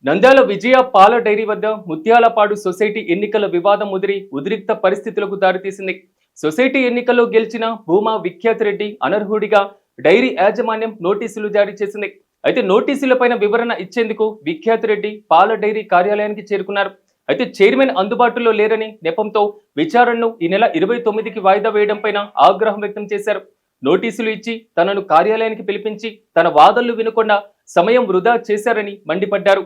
నంద్యాల విజయ పాల డైరీ వద్ద ముత్యాలపాడు సొసైటీ ఎన్నికల వివాదం ముదిరి ఉద్రిక్త పరిస్థితులకు దారితీసింది. సొసైటీ ఎన్నికల్లో గెలిచిన భూమా విఖ్యాత్ రెడ్డి అనర్హుడిగా డైరీ యాజమాన్యం నోటీసులు జారీ చేసింది. అయితే నోటీసులపైన వివరణ ఇచ్చేందుకు విఖ్యాత్ రెడ్డి పాల డైరీ కార్యాలయానికి చేరుకున్నారు. అయితే చైర్మన్ అందుబాటులో లేరని నెపంతో విచారణను ఈ నెల 29కి వాయిదా వేయడం పైన ఆగ్రహం వ్యక్తం చేశారు. నోటీసులు ఇచ్చి తనను కార్యాలయానికి పిలిపించి తన వాదనలు వినకుండా సమయం వృధా చేశారని మండిపడ్డారు.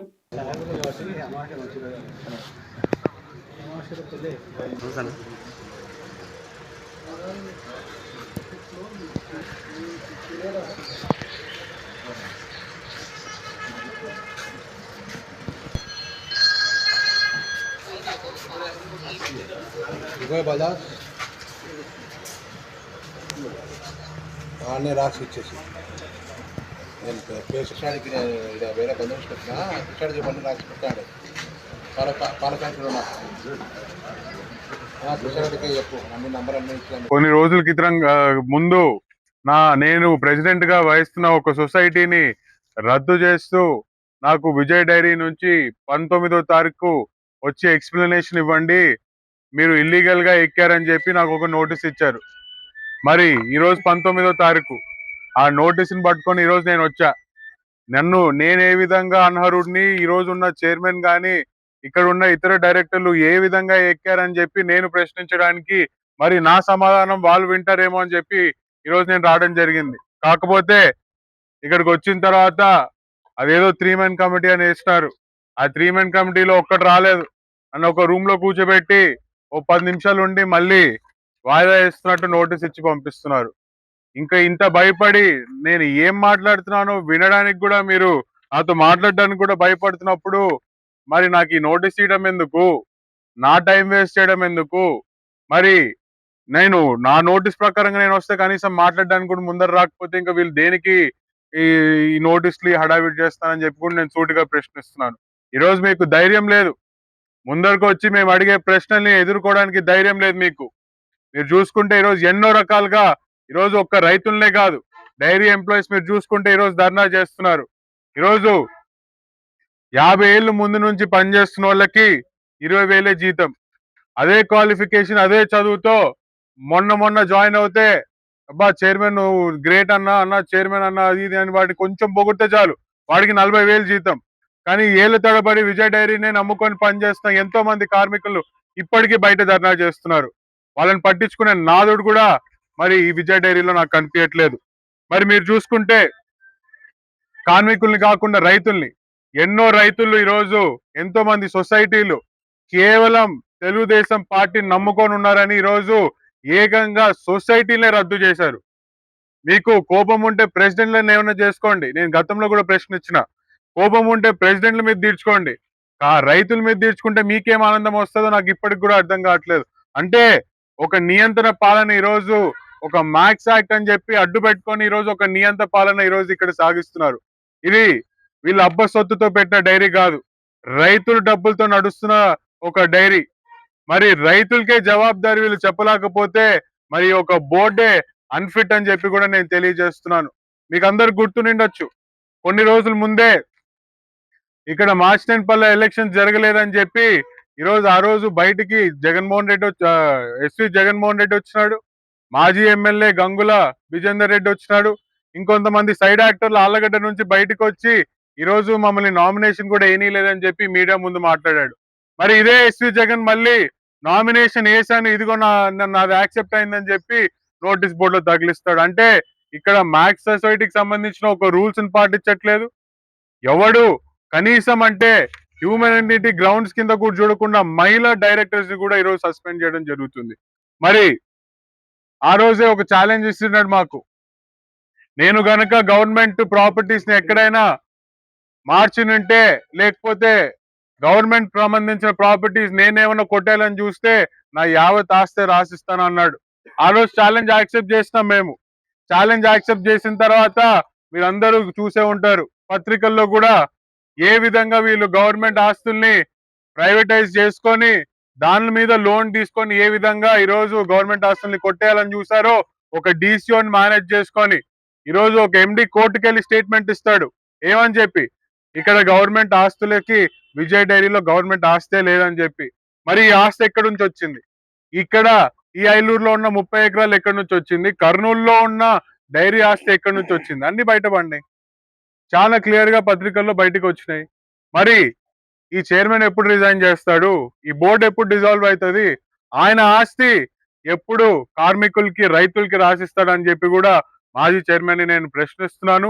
ఆనే రాసి ఇచ్చేసి నేను పేషాడికి వేరే బందోబస్తు పెట్టినా పిచ్చాడు చెప్పండి రాసి పెట్టాడు పాల ప్యాకెట్లో పిచ్చాడికి చెప్పు అన్ని నంబర్ అన్ని ఇచ్చాను. కొన్ని రోజుల క్రితం ముందు నేను ప్రెసిడెంట్ గా వహిస్తున్న ఒక సొసైటీని రద్దు చేస్తూ నాకు విజయ్ డైరీ నుంచి 19వ తారీఖు వచ్చి ఎక్స్ప్లెనేషన్ ఇవ్వండి, మీరు ఇల్లీగల్ గా ఎక్కారని చెప్పి నాకు ఒక నోటీస్ ఇచ్చారు. మరి ఈరోజు 19వ తారీఖు ఆ నోటీసుని పట్టుకొని ఈరోజు నేను వచ్చా. నేను ఏ విధంగా అనర్హుడిని, ఈరోజు ఉన్న చైర్మన్ గాని ఇక్కడ ఉన్న ఇతర డైరెక్టర్లు ఏ విధంగా ఎక్కారని చెప్పి నేను ప్రశ్నించడానికి, మరి నా సమాధానం వాళ్ళు వింటారేమో అని చెప్పి ఈరోజు నేను రావడం జరిగింది. కాకపోతే ఇక్కడికి వచ్చిన తర్వాత అదేదో 3 మెన్ కమిటీ అని వేసినారు. ఆ 3 మెన్ కమిటీలో ఒక్కటి రాలేదు. నన్ను ఒక రూమ్ లో కూర్చోబెట్టి ఓ 10 నిమిషాలు ఉండి మళ్ళీ వాయిదా వేస్తున్నట్టు నోటీస్ ఇచ్చి పంపిస్తున్నారు. ఇంకా ఇంత భయపడి నేను ఏం మాట్లాడుతున్నానో వినడానికి కూడా, మీరు నాతో మాట్లాడడానికి కూడా భయపడుతున్నప్పుడు మరి నాకు ఈ నోటీస్ ఇవ్వడం ఎందుకు, నా టైం వేస్ట్ చేయడం ఎందుకు? మరి నా నోటీస్ ప్రకారంగా నేను వస్తే కనీసం మాట్లాడడానికి కూడా ముందర రాకపోతే ఇంకా వీళ్ళు దేనికి ఈ నోటీసులు హడావిడి చేస్తానని చెప్పి కూడా నేను సూటిగా ప్రశ్నిస్తున్నాను. ఈరోజు మీకు ధైర్యం లేదు, ముందరకు వచ్చి మేము అడిగే ప్రశ్నల్ని ఎదుర్కోవడానికి ధైర్యం లేదు మీకు. మీరు చూసుకుంటే ఈరోజు ఎన్నో రకాలుగా ఈరోజు ఒక్క రైతులనే కాదు, డైరీ ఎంప్లాయీస్ మీరు చూసుకుంటే ఈరోజు ధర్నా చేస్తున్నారు. ఈరోజు 50 ఏళ్ళు ముందు నుంచి పనిచేస్తున్న వాళ్ళకి 20,000 జీతం, అదే క్వాలిఫికేషన్ అదే చదువుతో మొన్న జాయిన్ అవుతే అబ్బా చైర్మన్ నువ్వు గ్రేట్ అన్న చైర్మన్ అన్న అది ఇది అని వాడిని కొంచెం పొగిడితే చాలు, వాడికి 40,000 జీతం. కానీ ఏళ్ళ తడబడి విజయ్ డైరీనే నమ్ముకొని పనిచేస్తున్న ఎంతో మంది కార్మికులు ఇప్పటికీ బయట ధర్నా చేస్తున్నారు. వాళ్ళని పట్టించుకునే నాదుడు కూడా మరి ఈ విజయ్ డైరీలో నాకు కనిపించట్లేదు. మరి మీరు చూసుకుంటే కార్మికుల్ని కాకుండా రైతుల్ని, ఎన్నో రైతులు ఈరోజు ఎంతో మంది సొసైటీలు కేవలం తెలుగుదేశం పార్టీని నమ్ముకొని ఉన్నారని ఈరోజు ఏకంగా సొసైటీలే రద్దు చేశారు. మీకు కోపం ఉంటే ప్రెసిడెంట్లను ఏమైనా చేసుకోండి, నేను గతంలో కూడా ప్రశ్న ఇచ్చిన, కోపం ఉంటే ప్రెసిడెంట్ల మీద తీర్చుకోండి, రైతుల మీద తీర్చుకుంటే మీకేం ఆనందం వస్తుందో నాకు ఇప్పటికి కూడా అర్థం కావట్లేదు. అంటే ఒక నియంత్రణ పాలన ఈరోజు ఒక మ్యాక్స్ యాక్ట్ అని చెప్పి అడ్డు పెట్టుకొని ఈరోజు ఒక నియంత్రణ పాలన ఈరోజు ఇక్కడ సాగిస్తున్నారు. ఇది వీళ్ళ అబ్బ సొత్తుతో పెట్టిన డైరీ కాదు, రైతుల డబ్బులతో నడుస్తున్న ఒక డైరీ. మరి రైతులకే జవాబుదారి వీళ్ళు చెప్పలేకపోతే మరి ఒక బోర్డే అన్ఫిట్ అని చెప్పి కూడా నేను తెలియజేస్తున్నాను. మీకు అందరు గుర్తు నిండొచ్చు, కొన్ని రోజుల ముందే ఇక్కడ మార్చినేనిపల్లె ఎలక్షన్ జరగలేదని చెప్పి ఈరోజు ఆ రోజు బయటికి ఎస్వి జగన్మోహన్ రెడ్డి వచ్చినాడు, మాజీ ఎమ్మెల్యే గంగుల విజేందర్ రెడ్డి వచ్చినాడు, ఇంకొంతమంది సైడ్ యాక్టర్లు ఆళ్ళగడ్డ నుంచి బయటకు వచ్చి ఈరోజు మమ్మల్ని నామినేషన్ కూడా వేయనీయలేదని చెప్పి మీడియా ముందు మాట్లాడాడు. మరి ఇదే ఎస్వి జగన్ మళ్ళీ నామినేషన్ వేసాను, ఇదిగో నాది యాక్సెప్ట్ అయిందని చెప్పి నోటీస్ బోర్డులో తగిలిస్తాడు. అంటే ఇక్కడ మ్యాక్స్ సొసైటీకి సంబంధించిన ఒక రూల్స్ ని పాటించట్లేదు ఎవడు. కనీసం అంటే హ్యూమనిటీ గ్రౌండ్స్ కింద కూడా చూడకుండా మహిళా డైరెక్టర్స్ ని కూడా ఈరోజు సస్పెండ్ చేయడం జరుగుతుంది. మరి ఆ రోజే ఒక ఛాలెంజ్ ఇస్తున్నాడు మాకు, నేను గనక గవర్నమెంట్ ప్రాపర్టీస్ ని ఎక్కడైనా మార్చినుంటే, లేకపోతే గవర్నమెంట్ సంబంధించిన ప్రాపర్టీస్ నేనేమన్నా కొట్టాలని చూస్తే నా యావత్ ఆస్తే రాసిస్తాను అన్నాడు. ఆ రోజు ఛాలెంజ్ యాక్సెప్ట్ చేసినాం మేము. ఛాలెంజ్ యాక్సెప్ట్ చేసిన తర్వాత మీరందరూ చూసే ఉంటారు పత్రికల్లో కూడా ఏ విధంగా వీళ్ళు గవర్నమెంట్ ఆస్తుల్ని ప్రైవేటైజ్ చేసుకొని దాని మీద లోన్ తీసుకొని ఏ విధంగా ఈరోజు గవర్నమెంట్ ఆస్తుల్ని కొట్టేయాలని చూసారో, ఒక డీసీఓని మేనేజ్ చేసుకొని ఈరోజు ఒక ఎండి కోర్టుకెళ్ళి స్టేట్మెంట్ ఇస్తాడు ఏమని చెప్పి, ఇక్కడ గవర్నమెంట్ ఆస్తులకి విజయ్ డైరీలో గవర్నమెంట్ ఆస్తే లేదని చెప్పి. మరి ఈ ఆస్తి ఎక్కడి నుంచి వచ్చింది? ఇక్కడ ఈ ఐలూరులో ఉన్న 30 ఎకరాలు ఎక్కడి నుంచి వచ్చింది? కర్నూలులో ఉన్న డైరీ ఆస్తి ఎక్కడి నుంచి వచ్చింది? అన్ని బయటపడినాయి, చాలా క్లియర్ గా పత్రికల్లో బయటకు వచ్చినాయి. మరి ఈ చైర్మన్ ఎప్పుడు రిజైన్ చేస్తాడు? ఈ బోర్డు ఎప్పుడు డిజాల్వ్ అవుతుంది? ఆయన ఆస్తి ఎప్పుడు కార్మికులకి రైతులకి రాసిస్తాడని చెప్పి కూడా మాజీ చైర్మన్ ని నేను ప్రశ్నిస్తున్నాను.